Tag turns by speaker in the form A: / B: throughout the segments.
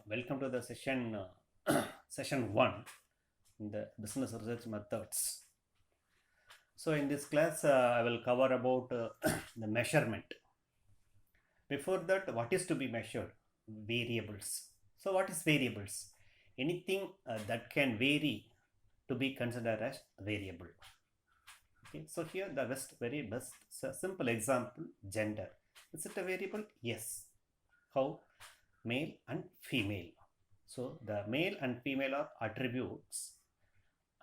A: Welcome to the session session 1 in the business research methods. So in this class I will cover about the measurement. Before that, what is to be measured? Variables. So what is variables? Anything that can vary to be considered as variable. Okay, so here the very best simple example, gender. Is it a variable? Yes. How? Male and female. So the male and female are attributes,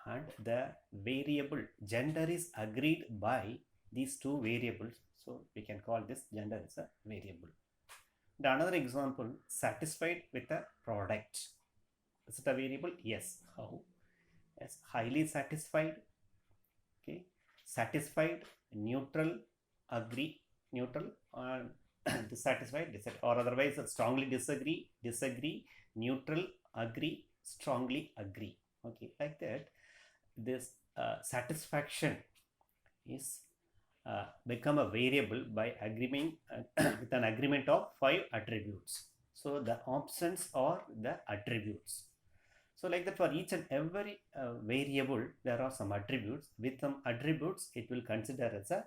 A: and the variable gender is agreed by these two variables. So we can call this gender as a variable. The another example, satisfied with a product. Is it a variable? Yes. How? Yes, highly satisfied. Okay, satisfied, neutral, agree, neutral, and dissatisfied, or otherwise strongly disagree, neutral, agree, strongly agree. Okay, like that. This satisfaction is become a variable by agreeing with an agreement of 5 attributes. So the options are the attributes. So like that, for each and every variable, there are some attributes. With some attributes, it will consider as a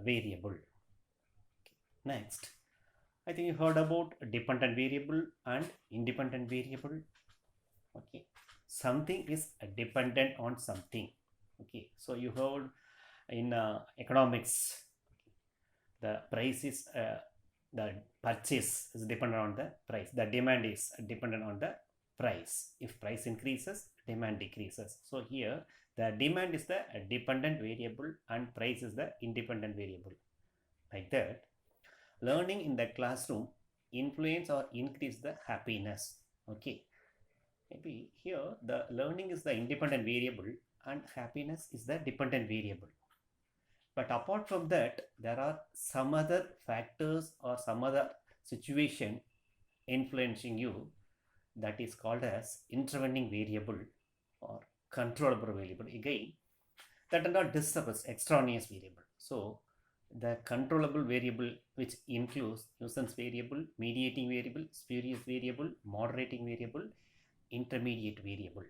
A: variable. Okay. Next, I think you heard about dependent variable and independent variable. Okay, something is dependent on something. Okay, so you heard in economics, the price is the purchase is dependent on the price. The demand is dependent on the price. If price increases, demand decreases. So here the demand is the dependent variable and price is the independent variable. Like that, learning in the classroom influence or increase the happiness. Okay, maybe here the learning is the independent variable and happiness is the dependent variable. But apart from that, there are some other factors or some other situation influencing you, that is called as intervening variable or controllable variable. Again, that are not disturbance, extraneous variable. So the controllable variable, which includes nuisance variable, mediating variable, spurious variable, moderating variable, intermediate variable.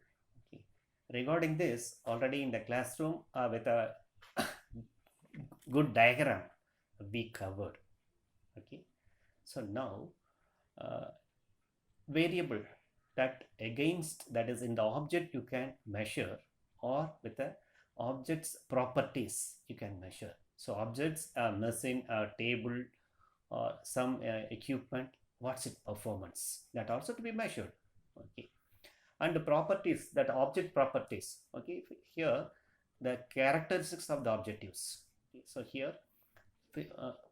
A: Okay. Regarding this, already in the classroom with a good diagram we covered. Okay, so now variable that against, that is in the object you can measure, or with the object's properties you can measure. So objects, a machine, a table, or some equipment, what's its performance, that also to be measured. Okay, and the properties, that object properties. Okay, here the characteristics of the objectives. Okay, so here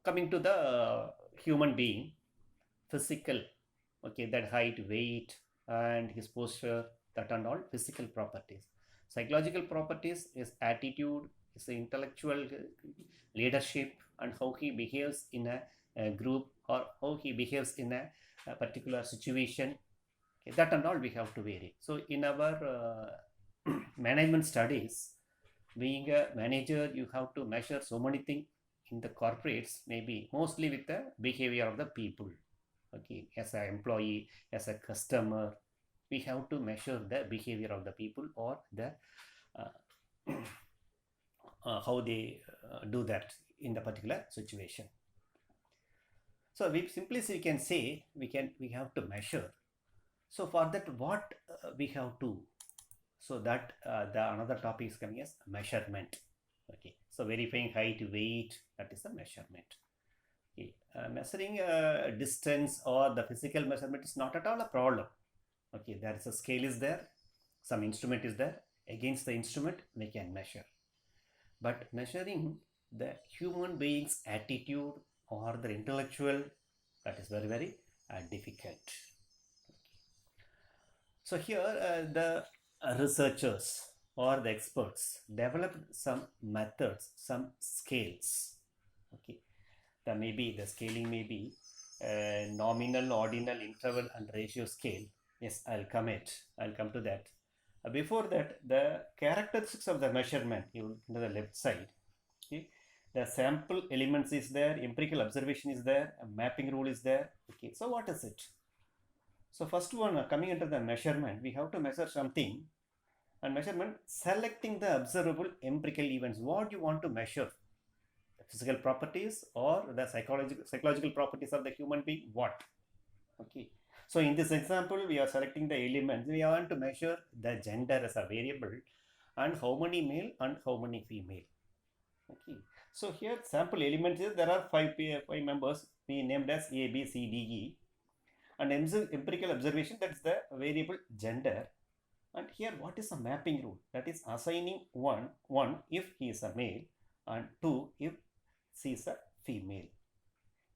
A: coming to the human being, physical. Okay, that height, weight, and his posture, that and all physical properties. Psychological properties is attitude, is intellectual leadership, and how he behaves in a group, or how he behaves in a particular situation. Okay, that and all we have to vary. So in our management studies, being a manager, you have to measure so many things in the corporates, maybe mostly with the behavior of the people. Okay, as an employee, as a customer, we have to measure the behavior of the people, or the uh, how they do that in the particular situation. So we simply can say we have to measure. So for that, what we have to, so that the another topic is coming as measurement. Okay, so verifying height, weight, that is the measurement. Okay. Measuring distance or the physical measurement is not at all a problem. Okay, there is a scale is there, some instrument is there, against the instrument we can measure. But measuring the human being's attitude or the intellectual, that is very difficult. So here the researchers or the experts developed some methods, some scales. Okay, the scaling may be nominal, ordinal, interval, and ratio scale. Yes, I'll come to that. Before that, the characteristics of the measurement, you look to the left side. Okay, the sample elements is there, empirical observation is there, a mapping rule is there. Okay, so what is it? So first one, coming into the measurement, we have to measure something, and measurement, selecting the observable empirical events. What you want to measure? The physical properties or the psychological properties of the human being? What? Okay. So in this example, we are selecting the elements. We want to measure the gender as a variable and how many male and how many female. Okay. So here sample elements is there are five members we named as A, B, C, D, E. And empirical observation, that's the variable gender. And here what is the mapping rule? That is assigning one if he is a male and 2 if she is a female.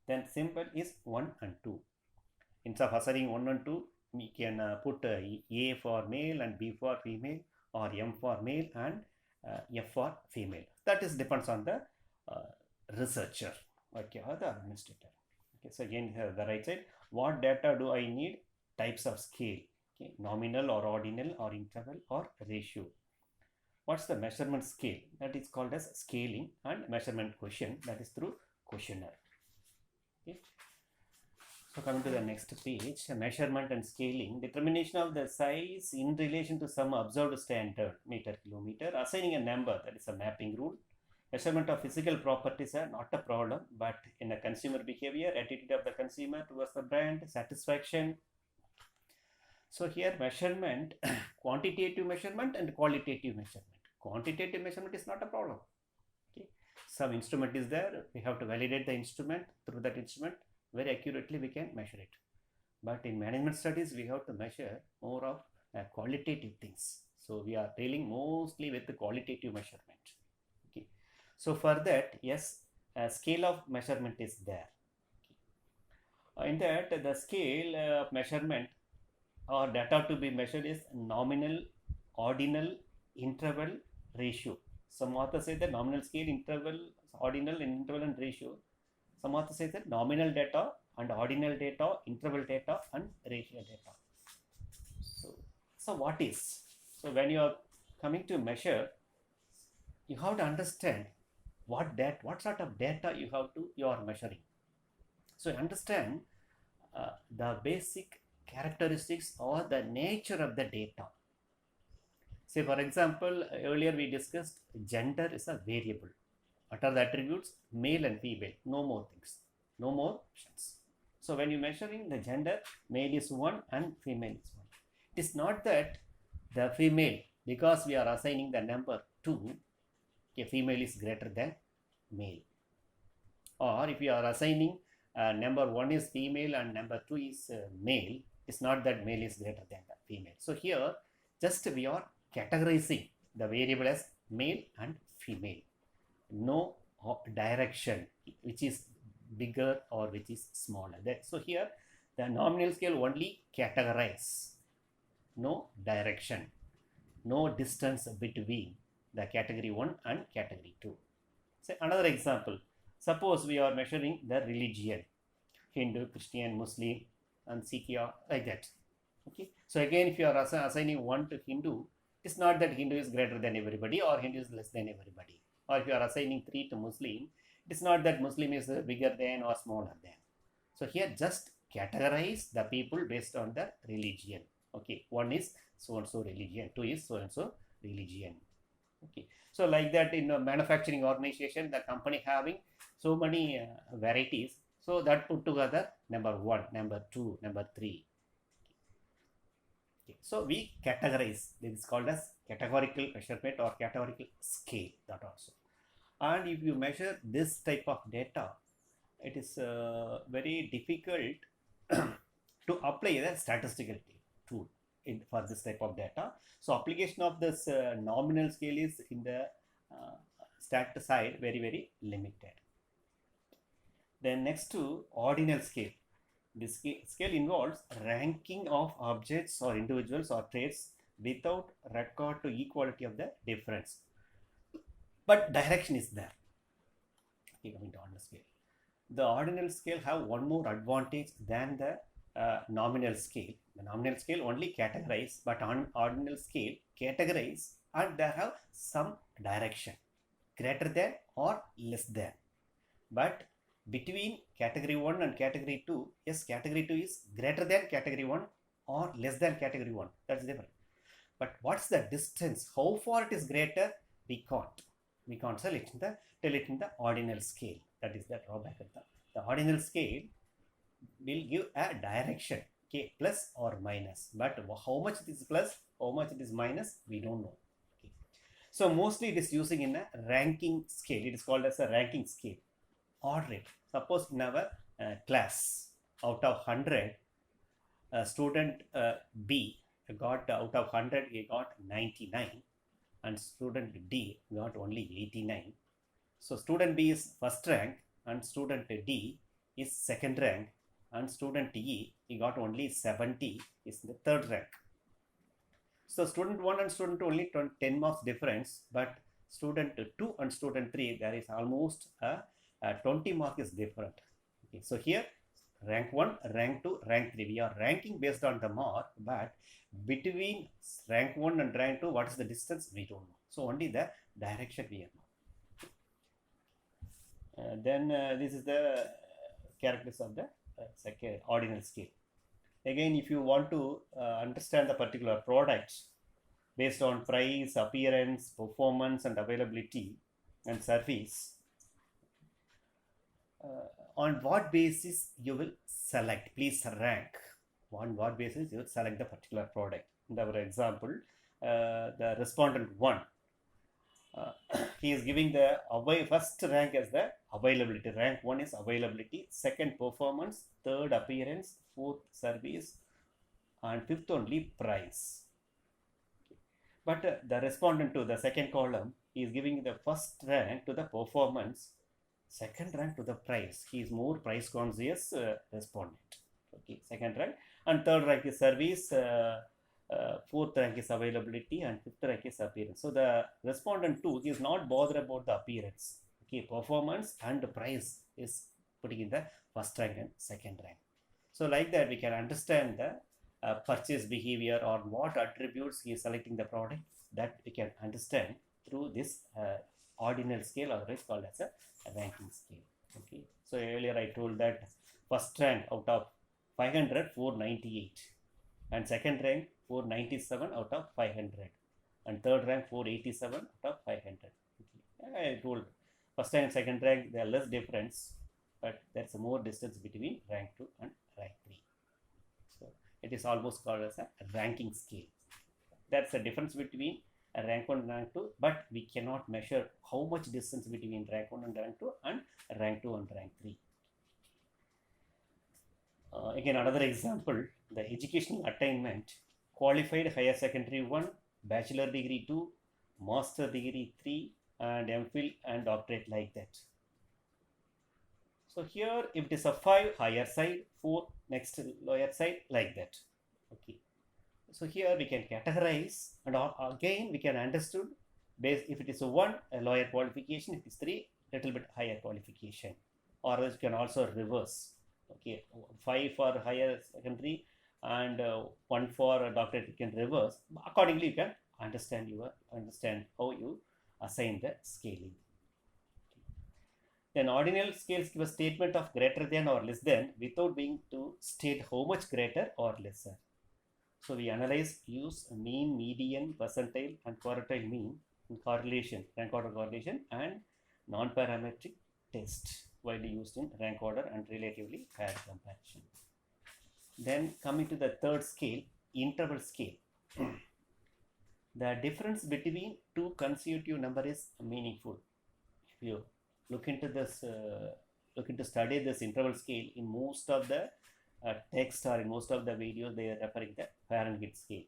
A: Then symbol is 1 and 2. Instead of assigning 1 and 2, we can put A for male and B for female, or M for male and F for female. That is depends on the researcher, okay, or the administrator. Okay, so again here the right side, what data do I need? Types of scale, okay, nominal or ordinal or interval or ratio. What's the measurement scale? That is called as scaling, and measurement quotient, that is through questionnaire. Okay. So coming to the next page, measurement and scaling, determination of the size in relation to some observed standard, meter, kilometer, assigning a number, that is a mapping rule. Measurement of physical properties are not a problem, but in a consumer behavior, attitude of the consumer towards the brand, satisfaction. So here measurement, quantitative measurement and qualitative measurement. Quantitative measurement is not a problem. Okay. Some instrument is there, we have to validate the instrument. Through that instrument, very accurately we can measure it. But in management studies, we have to measure more of qualitative things. So we are dealing mostly with the qualitative measurement. Okay. So for that, yes, a scale of measurement is there. Okay. In that, the scale of measurement or data to be measured is nominal, ordinal, interval, ratio. Some authors say that nominal scale, interval, ordinal, interval and ratio. Some authors say that nominal data and ordinal data, interval data and ratio data. So what is? So when you are coming to measure, you have to understand what sort of data you are measuring. So understand the basic characteristics or the nature of the data. Say for example, earlier we discussed gender is a variable. What are the attributes? Male and female, no more things, no more options. So when you're measuring the gender, male is 1 and female is 1. It is not that the female, because we are assigning the number 2, a female is greater than male. Or if you are assigning number 1 is female and number 2 is male, it's not that male is greater than the female. So here just we are categorizing the variable as male and female. No direction which is bigger or which is smaller. So here the nominal scale only categorize, no direction, no distance between the category 1 and category 2. Say another example, suppose we are measuring the religion, Hindu, Christian, Muslim and Sikh, like that. Okay. So again, if you are assigning 1 to Hindu, it's not that Hindu is greater than everybody or Hindu is less than everybody. Or if you are assigning 3 to Muslim, it's not that Muslim is bigger than or smaller than. So here just categorize the people based on the religion. Okay, 1 is so and so religion, 2 is so and so religion. Okay, so like that in a manufacturing organization, the company having so many varieties, so that put together number 1, number 2, number 3. Okay. So we categorize. This is called as categorical measurement or categorical scale, that also. And if you measure this type of data, it is very difficult to apply the statistical tool for this type of data. So application of this nominal scale is in the stat side very limited. Then next to ordinal scale. This scale involves ranking of objects or individuals or traits without record to equality of the difference. But direction is there. Okay, coming to ordinal scale. The ordinal scale have one more advantage than the nominal scale. The nominal scale only categorize, but on ordinal scale categorize and they have some direction, greater than or less than. But between category 1 and category 2, yes, category 2 is greater than category 1 or less than category 1. That's different. But what's the distance? How far it is greater? We can't. We can't tell it in the ordinal scale. That is the drawback of the ordinal scale will give a direction, okay, plus or minus. But how much it is plus, how much it is minus, we don't know. Okay. So mostly it is using in a ranking scale. It is called as a ranking scale. Odd rate. Suppose in our class, out of 100, student B got out of 100, he got 99, and student D got only 89. So student B is first rank, and student D is second rank, and student E, he got only 70, is the third rank. So student 1 and student 2 only 10 marks difference, but student 2 and student 3, there is almost a 20 mark is different. Okay, so here rank 1, rank 2, rank 3, we are ranking based on the mark, but between rank 1 and rank 2, what is the distance, we don't know. So only the direction we know. Then this is the characteristics of the second ordinal scale. Again, if you want to understand the particular product based on price, appearance, performance, and availability and service, on what basis you will select? Please rank. On what basis you will select the particular product? In our example, the respondent 1, he is giving the first rank as the availability. Rank 1 is availability, second performance, third appearance, fourth service, and fifth only price. But the respondent to the second column, he is giving the first rank to the performance, second rank to the price. He is more price conscious respondent. Okay, second rank, and third rank is service, fourth rank is availability, and fifth rank is appearance. So the respondent 2 is not bothered about the appearance. Okay, performance and the price is putting in the first rank and second rank. So like that we can understand the purchase behavior or what attributes he is selecting the product, that we can understand through this ordinal scale, or it's called as a ranking scale. Okay, so earlier I told that first rank out of 500, 498, and second rank 497 out of 500, and third rank 487 out of 500. Okay. I told first rank and second rank, there are less difference, but there's more distance between rank 2 and rank 3. So it is almost called as a ranking scale. That's the difference between a rank 1 and rank 2, but we cannot measure how much distance between rank 1 and rank 2 and rank 2 and rank 3. Again, another example, the educational attainment: qualified higher secondary 1, bachelor degree 2, master degree 3, and MPhil and doctorate, like that. So here, if it is a 5, higher side, 4, next lower side, like that. Okay. So here we can categorize, and again we can understood based, if it is a 1, a lower qualification; if it is 3, little bit higher qualification, or else you can also reverse. Okay, 5 for higher secondary and 1 for a doctorate, you can reverse. Accordingly, you can understand how you assign the scaling. Then ordinal scales give a statement of greater than or less than without being to state how much greater or lesser. So we analyze, use mean, median, percentile, and quartile mean in correlation, rank order correlation, and non-parametric test, widely used in rank order and relatively fair comparison. Then coming to the third scale, interval scale. The difference between two consecutive numbers is meaningful. If you look into this, study this interval scale, in most of the text or in most of the videos, they are referring to Fahrenheit scale.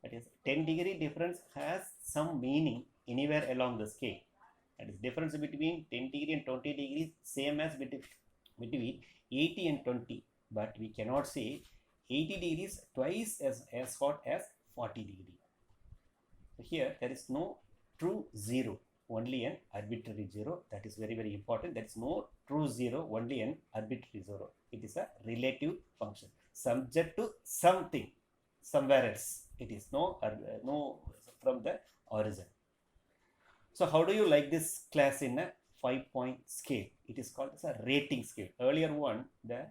A: That is, 10-degree difference has some meaning anywhere along the scale. That is, difference between 10 degree and 20 degrees same as between 80 and 20, but we cannot say 80 degrees twice as hot as 40 degree. So here there is no true zero, only an arbitrary zero. That is very, very important. There is no true zero, only an arbitrary zero. It is a relative function subject to something somewhere else. It is no from the origin. So how do you like this class in a 5-point scale? It is called as a rating scale. Earlier one, the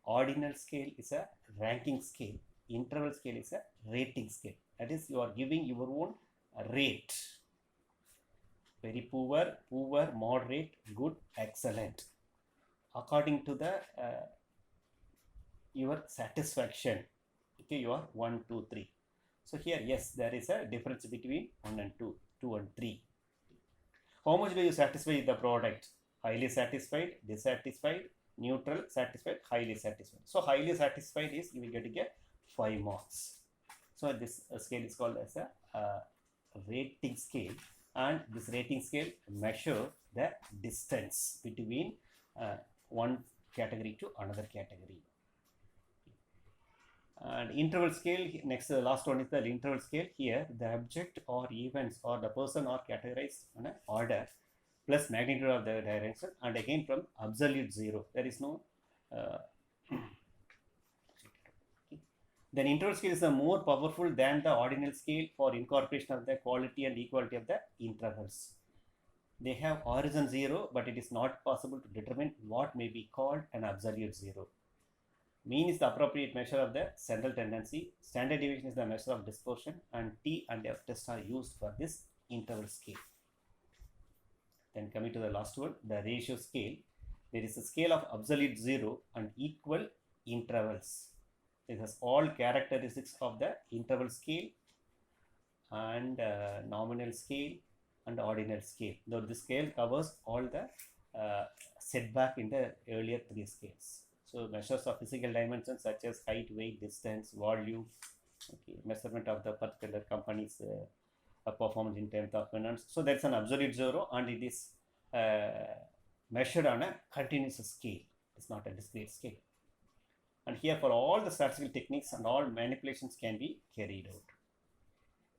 A: ordinal scale, is a ranking scale. interval scale is a rating scale. That is, you are giving your own rate. Very poor, poor, moderate, good, excellent. According to the your satisfaction. Okay, you are 1, 2, 3. So here, yes, there is a difference between 1 and 2, 2 and 3. How much do you satisfy the product? Highly satisfied, dissatisfied, neutral, satisfied, highly satisfied. So highly satisfied is you will get to get 5 marks. So this scale is called as a rating scale, and this rating scale measure the distance between one category to another category. And interval scale, next the last one is the interval scale. Here the object or events or the person are categorized on an order plus magnitude of the direction, and again from absolute 0. There is no then interval scale is more powerful than the ordinal scale for incorporation of the quality and equality of the intervals. They have origin 0, but it is not possible to determine what may be called an absolute 0. Mean is the appropriate measure of the central tendency. Standard deviation is the measure of dispersion, and T and F test are used for this interval scale. Then coming to the last one, the ratio scale. There is a scale of absolute 0 and equal intervals. It has all characteristics of the interval scale and nominal scale and ordinal scale. Though this scale covers all the setback in the earlier 3 scales. So measures of physical dimensions such as height, weight, distance, volume, okay, measurement of the particular company's performance in terms of finance. So that's an absolute 0, and it is measured on a continuous scale. It's not a discrete scale. And here for all the statistical techniques and all manipulations can be carried out.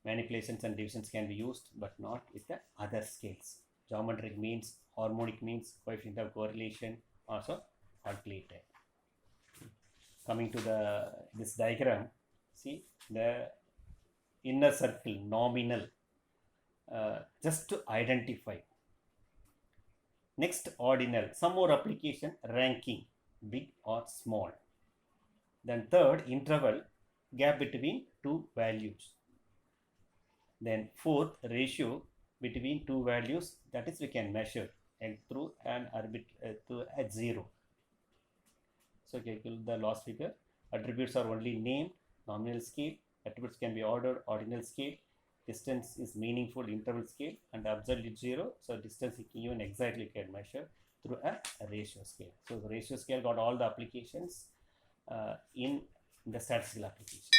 A: Manipulations and divisions can be used, but not with the other scales. Geometric means, harmonic means, coefficient of correlation also calculated. Coming to this diagram, see the inner circle, nominal, just to identify. Next, ordinal, some more application, ranking, big or small. Then third, interval, gap between 2 values. Then fourth, ratio between 2 values, that is we can measure and through an at 0. So calculate the loss figure. Attributes are only named, nominal scale. Attributes can be ordered, ordinal scale. Distance is meaningful, interval scale, and absolute 0. So distance you can exactly can measure through a ratio scale. So the ratio scale got all the applications in the statistical applications.